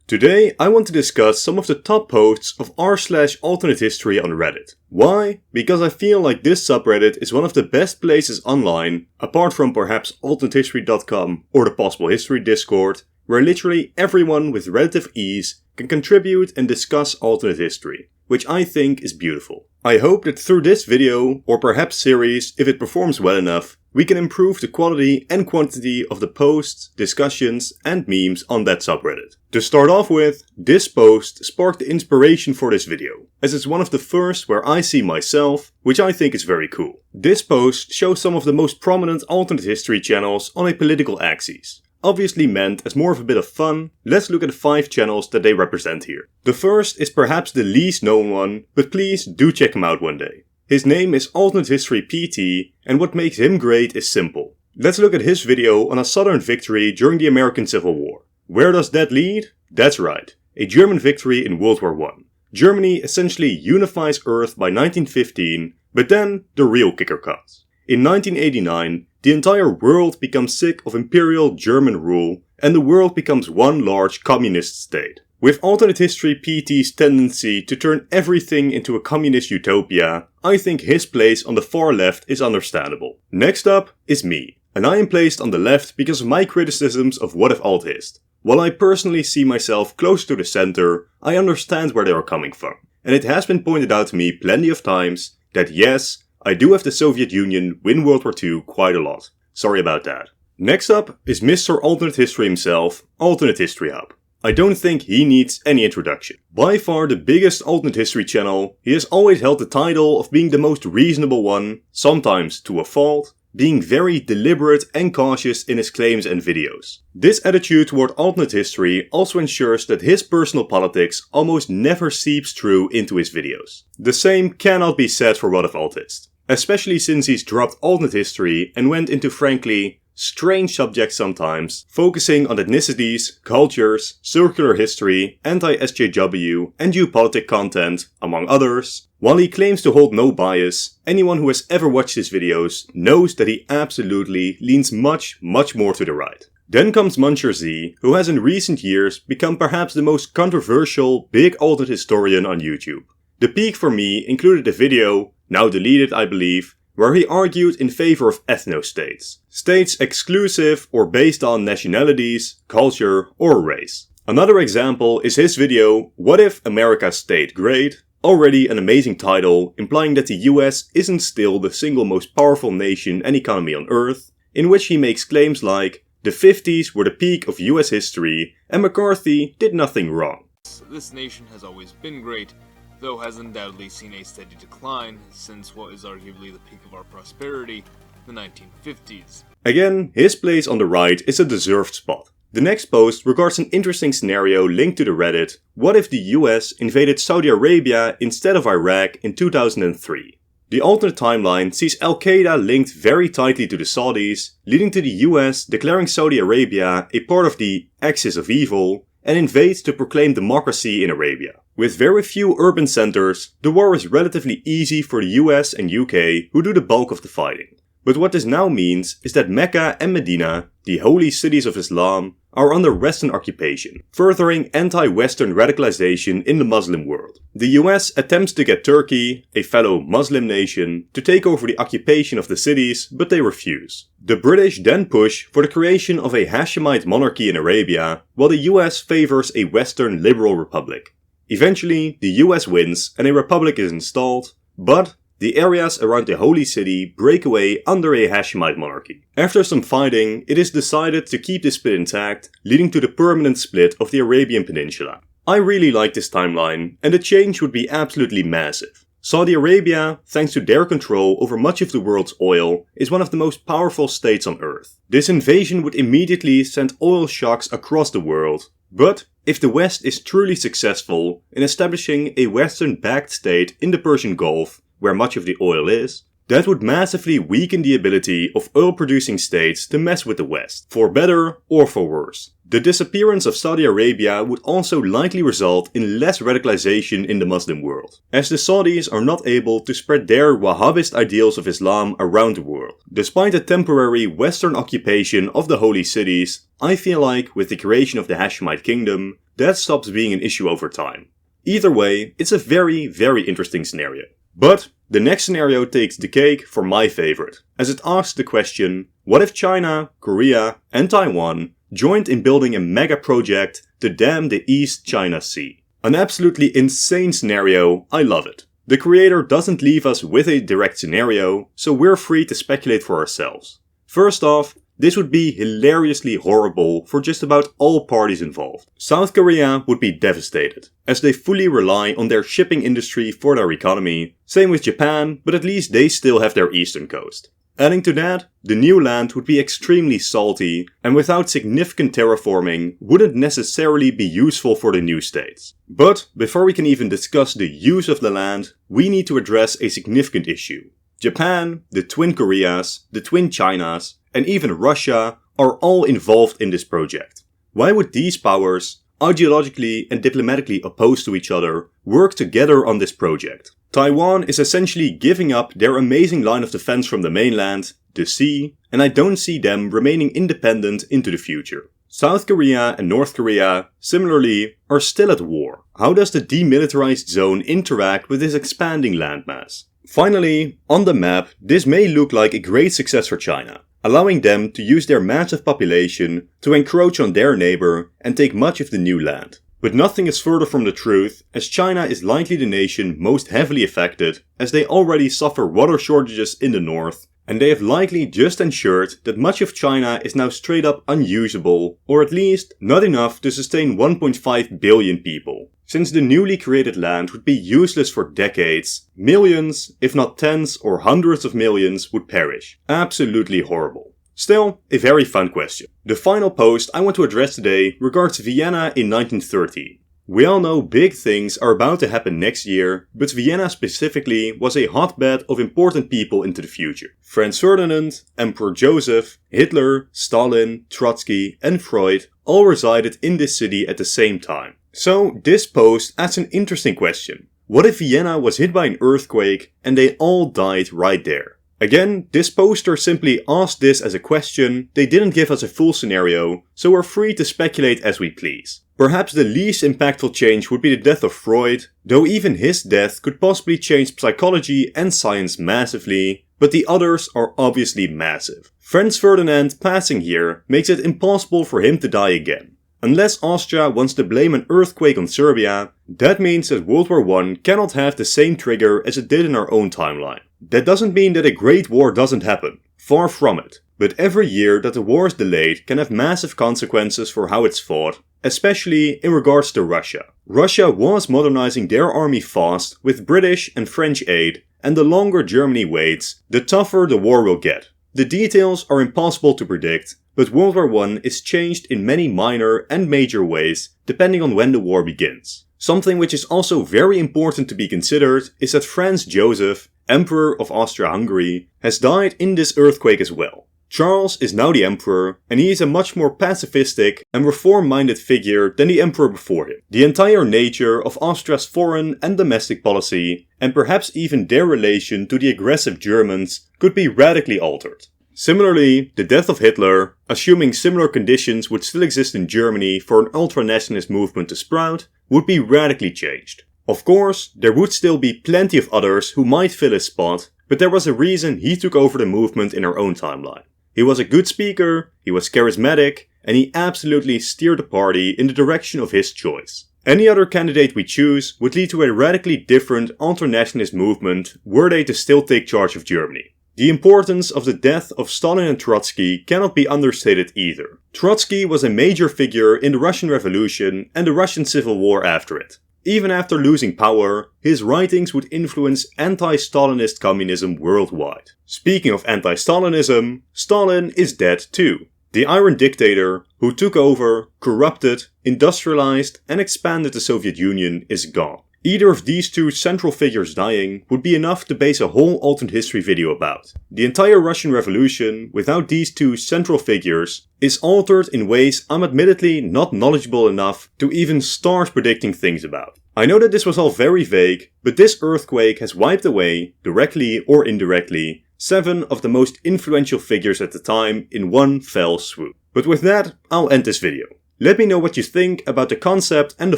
Today I want to discuss some of the top posts of r/AlternateHistory on Reddit. Why? Because I feel like this subreddit is one of the best places online, apart from perhaps AlternateHistory.com or the Possible History Discord, where literally everyone with relative ease can contribute and discuss alternate history, which I think is beautiful. I hope that through this video, or perhaps series if it performs well enough, we can improve the quality and quantity of the posts, discussions and memes on that subreddit. To start off with, this post sparked the inspiration for this video, as it's one of the first where I see myself, which I think is very cool. This post shows some of the most prominent alternate history channels on a political axis. Obviously meant as more of a bit of fun, let's look at the 5 channels that they represent here. The first is perhaps the least known one, but please do check him out one day. His name is Alternate History PT, and what makes him great is simple. Let's look at his video on a Southern victory during the American Civil War. Where does that lead? That's right, a German victory in World War I. Germany essentially unifies Earth by 1915, but then the real kicker comes. In 1989, the entire world becomes sick of Imperial German rule, and the world becomes one large communist state. With Alternate History PT's tendency to turn everything into a communist utopia, I think his place on the far left is understandable. Next up is me, and I am placed on the left because of my criticisms of What If Alt-Hist. While I personally see myself close to the center, I understand where they are coming from. And it has been pointed out to me plenty of times that yes, I do have the Soviet Union win World War II quite a lot. Sorry about that. Next up is Mr. Alternate History himself, Alternate History Hub. I don't think he needs any introduction. By far the biggest alternate history channel, he has always held the title of being the most reasonable one, sometimes to a fault, being very deliberate and cautious in his claims and videos. This attitude toward alternate history also ensures that his personal politics almost never seeps through into his videos. The same cannot be said for What If Alt-Hist, especially since he's dropped alternate history and went into frankly strange subjects sometimes, focusing on ethnicities, cultures, circular history, anti-SJW, and geopolitic content, among others. While he claims to hold no bias, anyone who has ever watched his videos knows that he absolutely leans much more to the right. Then comes Muncher Z, who has in recent years become perhaps the most controversial big alternate historian on YouTube. The peak for me included a video, now deleted I believe, where he argued in favor of ethno-states. States exclusive or based on nationalities, culture, or race. Another example is his video, What If America Stayed Great? Already an amazing title, implying that the US isn't still the single most powerful nation and economy on Earth, in which he makes claims like, the 50s were the peak of US history and McCarthy did nothing wrong. This nation has always been great, though has undoubtedly seen a steady decline since what is arguably the peak of our prosperity, the 1950s. Again, his place on the right is a deserved spot. The next post regards an interesting scenario linked to the Reddit, what if the US invaded Saudi Arabia instead of Iraq in 2003? The alternate timeline sees Al-Qaeda linked very tightly to the Saudis, leading to the US declaring Saudi Arabia a part of the axis of evil, and invades to proclaim democracy in Arabia. With very few urban centers, the war is relatively easy for the US and UK who do the bulk of the fighting. But what this now means is that Mecca and Medina, the holy cities of Islam, are under Western occupation, furthering anti-Western radicalization in the Muslim world. The US attempts to get Turkey, a fellow Muslim nation, to take over the occupation of the cities, but they refuse. The British then push for the creation of a Hashemite monarchy in Arabia, while the US favors a Western liberal republic. Eventually, the US wins and a republic is installed, but the areas around the holy city break away under a Hashemite monarchy. After some fighting, it is decided to keep this split intact, leading to the permanent split of the Arabian Peninsula. I really like this timeline, and the change would be absolutely massive. Saudi Arabia, thanks to their control over much of the world's oil, is one of the most powerful states on Earth. This invasion would immediately send oil shocks across the world, but if the West is truly successful in establishing a Western-backed state in the Persian Gulf, where much of the oil is, That would massively weaken the ability of oil-producing states to mess with the West, for better or for worse. The disappearance of Saudi Arabia would also likely result in less radicalization in the Muslim world, as the Saudis are not able to spread their Wahhabist ideals of Islam around the world. Despite a temporary Western occupation of the holy cities, I feel like with the creation of the Hashemite kingdom, that stops being an issue over time. Either way, it's a very, very interesting scenario. But the next scenario takes the cake for my favorite, as it asks the question, what if China, Korea and Taiwan joined in building a mega project to dam the East China Sea? An absolutely insane scenario, I love it. The creator doesn't leave us with a direct scenario, so we're free to speculate for ourselves. First off, this would be hilariously horrible for just about all parties involved. South Korea would be devastated, as they fully rely on their shipping industry for their economy. Same with Japan, but at least they still have their eastern coast. Adding to that, the new land would be extremely salty, and without significant terraforming, wouldn't necessarily be useful for the new states. But before we can even discuss the use of the land, we need to address a significant issue. Japan, the Twin Koreas, the Twin Chinas, and even Russia are all involved in this project. Why would these powers, ideologically and diplomatically opposed to each other, work together on this project? Taiwan is essentially giving up their amazing line of defense from the mainland, the sea, and I don't see them remaining independent into the future. South Korea and North Korea, similarly, are still at war. How does the demilitarized zone interact with this expanding landmass? Finally, on the map, this may look like a great success for China, allowing them to use their massive population to encroach on their neighbor and take much of the new land. But nothing is further from the truth, as China is likely the nation most heavily affected, as they already suffer water shortages in the north, and they have likely just ensured that much of China is now straight up unusable, or at least not enough to sustain 1.5 billion people. Since the newly created land would be useless for decades, millions, if not tens or hundreds of millions, would perish. Absolutely horrible. Still, a very fun question. The final post I want to address today regards Vienna in 1913. We all know big things are about to happen next year, but Vienna specifically was a hotbed of important people into the future. Franz Ferdinand, Emperor Joseph, Hitler, Stalin, Trotsky and Freud all resided in this city at the same time. So this post asks an interesting question. What if Vienna was hit by an earthquake and they all died right there? Again, this poster simply asked this as a question, they didn't give us a full scenario, so we're free to speculate as we please. Perhaps the least impactful change would be the death of Freud, though even his death could possibly change psychology and science massively, but the others are obviously massive. Franz Ferdinand passing here makes it impossible for him to die again. Unless Austria wants to blame an earthquake on Serbia, that means that World War I cannot have the same trigger as it did in our own timeline. That doesn't mean that a great war doesn't happen, far from it. But every year that the war is delayed can have massive consequences for how it's fought, especially in regards to Russia. Russia was modernizing their army fast with British and French aid, and the longer Germany waits, the tougher the war will get. The details are impossible to predict, but World War I is changed in many minor and major ways depending on when the war begins. Something which is also very important to be considered is that Franz Joseph, Emperor of Austria-Hungary, has died in this earthquake as well. Charles is now the emperor, and he is a much more pacifistic and reform-minded figure than the emperor before him. The entire nature of Austria's foreign and domestic policy, and perhaps even their relation to the aggressive Germans, could be radically altered. Similarly, the death of Hitler, assuming similar conditions would still exist in Germany for an ultra-nationalist movement to sprout, would be radically changed. Of course, there would still be plenty of others who might fill his spot, but there was a reason he took over the movement in our own timeline. He was a good speaker, he was charismatic, and he absolutely steered the party in the direction of his choice. Any other candidate we choose would lead to a radically different ultra-nationalist movement were they to still take charge of Germany. The importance of the death of Stalin and Trotsky cannot be understated either. Trotsky was a major figure in the Russian Revolution and the Russian Civil War after it. Even after losing power, his writings would influence anti-Stalinist communism worldwide. Speaking of anti-Stalinism, Stalin is dead too. The Iron Dictator, who took over, corrupted, industrialized and expanded the Soviet Union, is gone. Either of these two central figures dying would be enough to base a whole alternate history video about. The entire Russian Revolution, without these two central figures, is altered in ways I'm admittedly not knowledgeable enough to even start predicting things about. I know that this was all very vague, but this earthquake has wiped away, directly or indirectly, 7 of the most influential figures at the time in one fell swoop. But with that, I'll end this video. Let me know what you think about the concept and the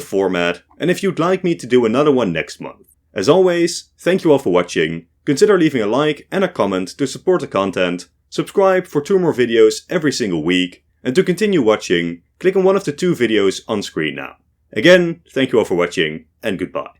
format, and if you'd like me to do another one next month. As always, thank you all for watching, consider leaving a like and a comment to support the content, subscribe for 2 more videos every single week, and to continue watching, click on one of the 2 videos on screen now. Again, thank you all for watching, and goodbye.